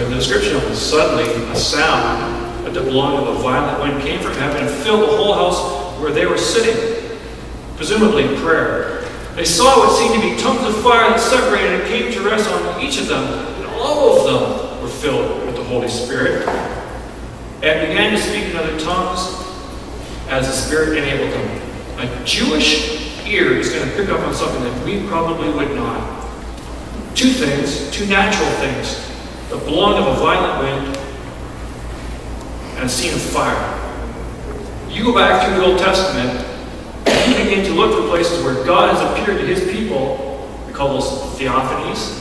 in the description of it, suddenly a sound like the blowing of a violent wind came from heaven and filled the whole house where they were sitting, presumably in prayer. They saw what seemed to be tongues of fire that separated and came to rest on each of them, and all of them were filled with the Holy Spirit and began to speak in other tongues as the Spirit enabled them. A Jewish ear is going to pick up on something that we probably would not. Two things, two natural things: the blowing of a violent wind and a scene of fire. You go back through the Old Testament, and you begin to look for places where God has appeared to his people. We call those theophanies.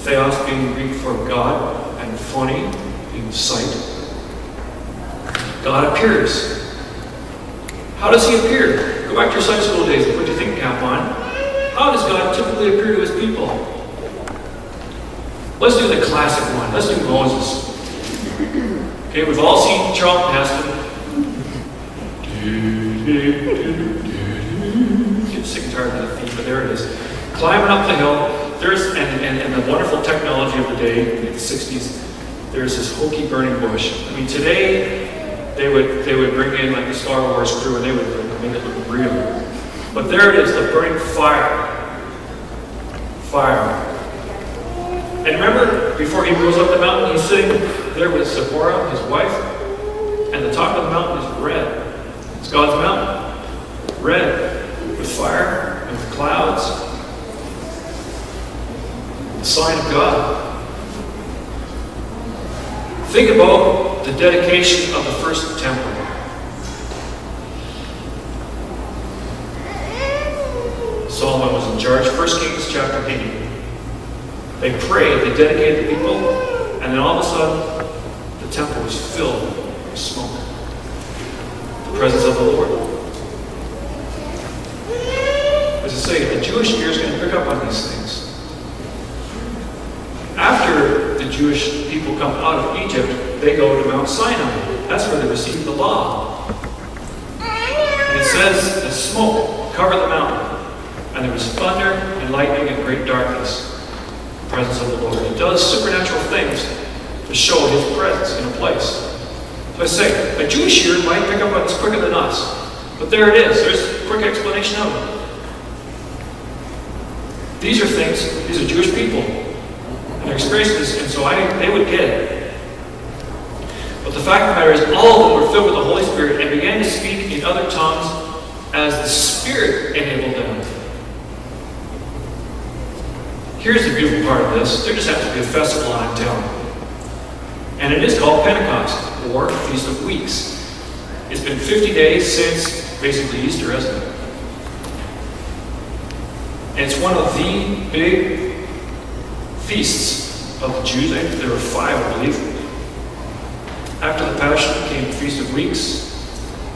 Theos being Greek for God, and phony being sight. God appears. How does he appear? Go back to your Sunday school days and put your thinking cap on. How does God typically appear to his people? Let's do the classic one. Let's do Moses. Okay, we've all seen Charlton Heston. Get sick and tired of the theme, but there it is. Climbing up the hill. There's and the wonderful technology of the day in the 60s. There's this hokey burning bush. I mean, today they would bring in like the Star Wars crew and they would make it look real. But there it is, the burning fire. Fire. And remember, before he goes up the mountain, he's sitting there with Zipporah, his wife, and the top of the mountain is red. It's God's mountain. Red, with fire and with clouds. The sign of God. Think about the dedication of the first temple. Solomon was in charge. 1 Kings chapter 8. They prayed, they dedicated the people, and then all of a sudden, the temple was filled with smoke. The presence of the Lord. As I say, the Jewish ear is going to pick up on these things. After the Jewish people come out of Egypt, they go to Mount Sinai. That's where they receive the law. And it says the smoke covered the mountain, and there was thunder and lightning and great darkness. The presence of the Lord. He does supernatural things to show his presence in a place. So I say, a Jewish ear might pick up on this quicker than us. But there it is. There's a quick explanation of it. These are things, these are Jewish people. And they're experiencing this, and so they would get it. But the fact of the matter is, all of them were filled with the Holy Spirit and began to speak in other tongues as the Spirit enabled them. Here's the beautiful part of this. There just happens to be a festival on in town. And it is called Pentecost, or Feast of Weeks. It's been 50 days since basically Easter, hasn't it? And it's one of the big feasts of the Jews. There were 5, I believe. After the Passion came the Feast of Weeks,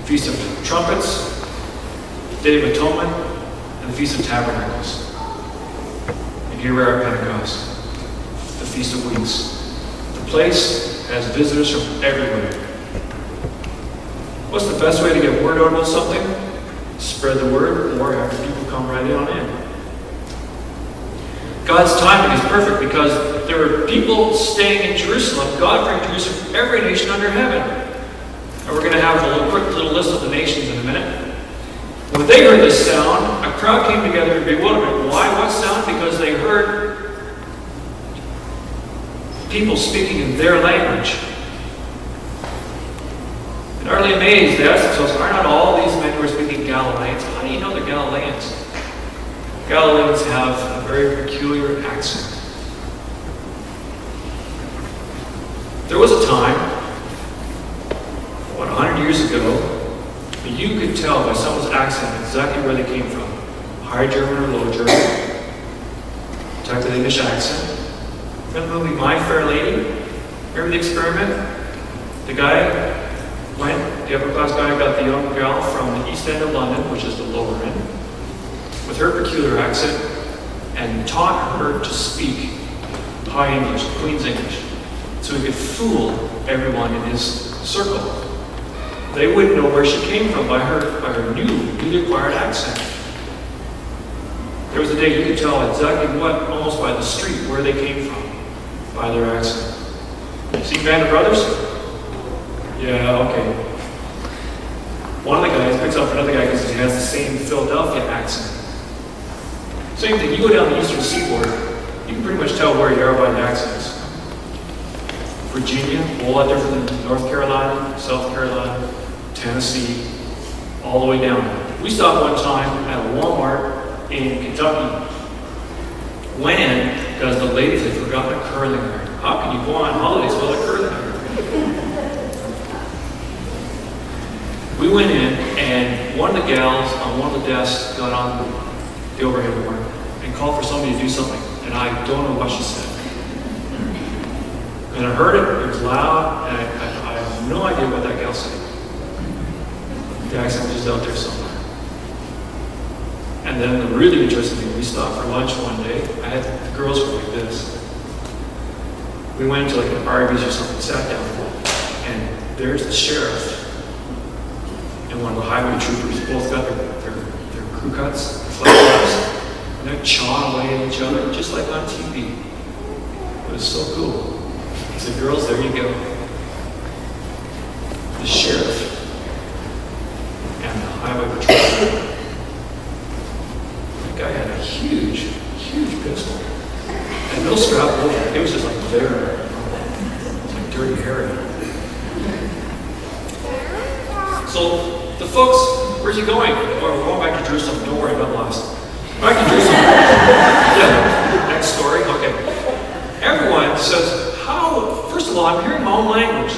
Feast of Trumpets, Day of Atonement, and the Feast of Tabernacles. Here we are at Pentecost, the Feast of Weeks. The place has visitors from everywhere. What's the best way to get word out about something? Spread the word, or have people come right on in. God's timing is perfect because there were people staying in Jerusalem. God brought Jerusalem from every nation under heaven. And we're going to have a quick little list of the nations in a minute. When they heard this sound, a crowd came together in bewilderment. Why? What sound? Because they heard people speaking in their language. And utterly amazed, they asked themselves, are not all these men who are speaking Galileans? How do you know they're Galileans? Galileans have a very peculiar accent. There was a time, about 100 years ago, you could tell by someone's accent exactly where they came from. High German or Low German. Type of English accent. Remember the movie My Fair Lady? Remember the experiment? The guy went, the upper class guy got the young girl from the East End of London, which is the lower end, with her peculiar accent, and taught her to speak High English, Queen's English, so he could fool everyone in his circle. They wouldn't know where she came from by her newly acquired accent. There was a day you could tell exactly almost by the street, where they came from, by their accent. Seen Band of Brothers? Yeah, okay. One of the guys picks up another guy because he has the same Philadelphia accent. Same thing, you go down the eastern seaboard, you can pretty much tell where you are by the accents. Virginia, a whole lot different than North Carolina, South Carolina, Tennessee, all the way down. We stopped one time at a Walmart in Kentucky. Went in because the ladies had forgotten a curling iron. How can you go on holidays without a curling iron? We went in, and one of the gals on one of the desks got on the overhead board and called for somebody to do something, and I don't know what she said. And I heard it was loud, and I have no idea what that gal said. The accent was just out there somewhere. And then the really interesting thing, we stopped for lunch one day. I had the girls were like this. We went to like an Arby's or something, sat down, and there's the sheriff and one of the highway troopers. Both got their crew cuts, flashlights, and they're chawing away at each other, just like on TV. It was so cool. I said, girls, there you go. The sheriff and the highway patrol. That guy had a huge, huge pistol. And no strap over. It was just like there. It's like Dirty Harry. So the folks, where's he going? Oh, we're going back to Jerusalem. Don't worry, not lost. Back to Jerusalem. Yeah. Next story. Okay. Everyone says, how? First of all, I'm hearing my own language,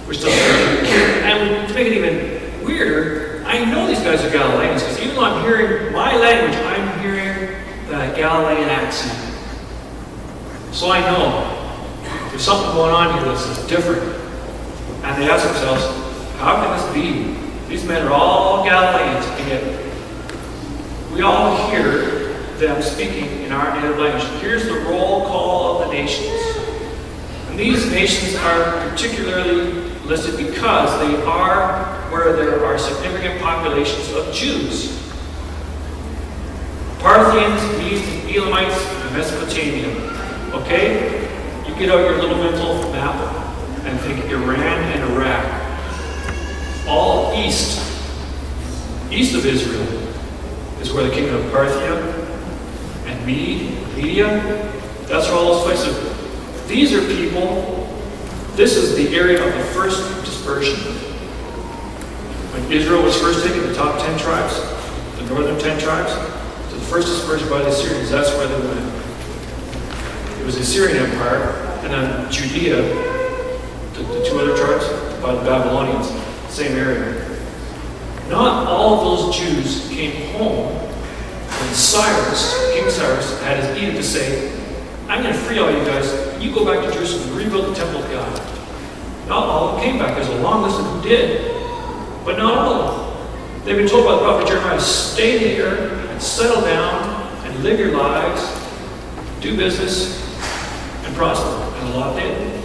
which doesn't hurt. And to make it even weirder, I know these guys are Galileans because even though I'm hearing my language, I'm hearing the Galilean accent. So I know there's something going on here that's different. And they ask themselves, how can this be? These men are all Galileans, and yet we all hear them speaking in our native language. Here's the roll call of the nations. And these nations are particularly listed because they are where there are significant populations of Jews. Parthians, Medes, and Elamites, and Mesopotamia. Okay? You get out your little mental map and think Iran and Iraq. All east of Israel is where the kingdom of Parthia and Media, that's where all those places are. These are people, this is the area of the first dispersion. When Israel was first taken, the top 10 tribes, the northern 10 tribes, to the first dispersion by the Assyrians, that's where they went. It was the Assyrian Empire, and then Judea, the two other tribes, by the Babylonians, same area. Not all of those Jews came home when King Cyrus, had his edict to say, I'm going to free all you guys, you go back to Jerusalem and rebuild the temple of God. Not all of them came back. There's a long list of who did, but not all of them. They've been told by the prophet Jeremiah, stay here and settle down and live your lives, do business, and prosper. And a lot did.